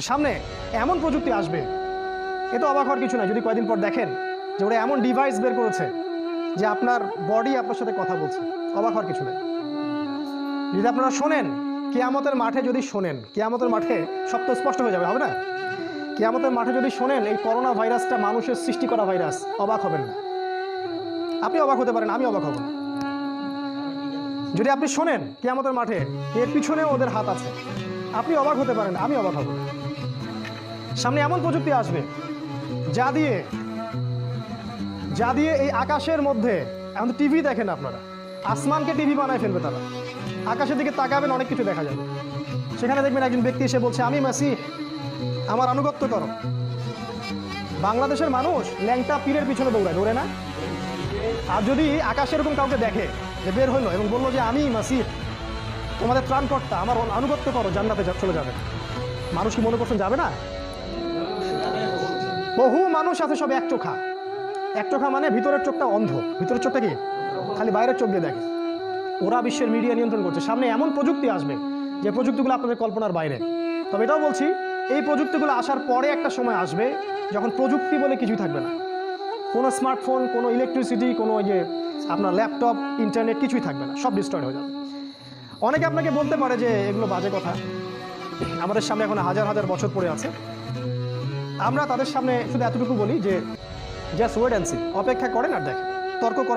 সামনে এমন প্রযুক্তি আসবে, এ তো অবাক হওয়ার কিছু না যদি কয়েকদিন পর দেখেন যে ওরা এমন ডিভাইস বের করেছে যে আপনার বডি আপনার সাথে কথা বলছে। অবাক হওয়ার কিছু নেই। যদি আপনারা শোনেন কিয়ামতের মাঠে, যদি শোনেন কিয়ামতের মাঠে সব তো স্পষ্ট হয়ে যাবে, হবে না? কিয়ামতের মাঠে যদি শোনেন এই করোনা ভাইরাসটা মানুষের সৃষ্টি করা ভাইরাস, অবাক হবেন না। আপনি অবাক হতে পারেন, আমি অবাক হব না। যদি আপনি শোনেন কিয়ামতের মাঠে এর পিছনে ওদের হাত আছে, আপনি অবাক হতে পারেন, আমি অবাক হব না। সামনে এমন প্রযুক্তি আসবে যা দিয়ে এই আকাশের মধ্যে, এখন টিভি দেখেন আপনারা, আসমানকে টিভি বানায় ফেলবে তারা। আকাশের দিকে তাকাবেন, অনেক কিছু দেখা যাবে। সেখানে দেখবেন একজন ব্যক্তি এসে বলছে, আমি মাসিহ, আমার আনুগত্য করো। বাংলাদেশের মানুষ ল্যাংটা পীরের পিছনে দৌড়ে না? আর যদি আকাশে এরকম কাউকে দেখে যে বের হইলো এবং বললো যে আমি মাসিহ, তোমাদের ত্রাণকর্তা, আমার আনুগত্য করো, জান্নাতে চলে যাবে, মানুষ কি মনে করছেন যাবে না? বহু মানুষ আছে সব এক চোখা মানে ভিতরের চোখটা অন্ধ। ভিতরের চোখটা কি খালি বাইরের চোখ দিয়ে দেখে। ওরা বিশ্বের মিডিয়া নিয়ন্ত্রণ করছে। সামনে এমন প্রযুক্তি আসবে যে প্রযুক্তিগুলো আপনাদের কল্পনার বাইরে। তবে এটাও বলছি, এই প্রযুক্তিগুলো আসার পরে একটা সময় আসবে যখন প্রযুক্তি বলে কিছুই থাকবে না। কোনো স্মার্টফোন, কোনো ইলেকট্রিসিটি, কোনো ওই যে আপনার ল্যাপটপ, ইন্টারনেট কিছুই থাকবে না, সব ডিস্ট্রয়েড হয়ে যাবে। অনেকে আপনাকে বলতে পারে যে এগুলো বাজে কথা, আমাদের সামনে এখন হাজার হাজার বছর পড়ে আছে। আমরা তাদের সামনে শুধু এতটুকু বলি যে জাস্ট ওয়েট অ্যান্ড সি, অপেক্ষা করেন আর দেখেন, তর্ক করেন।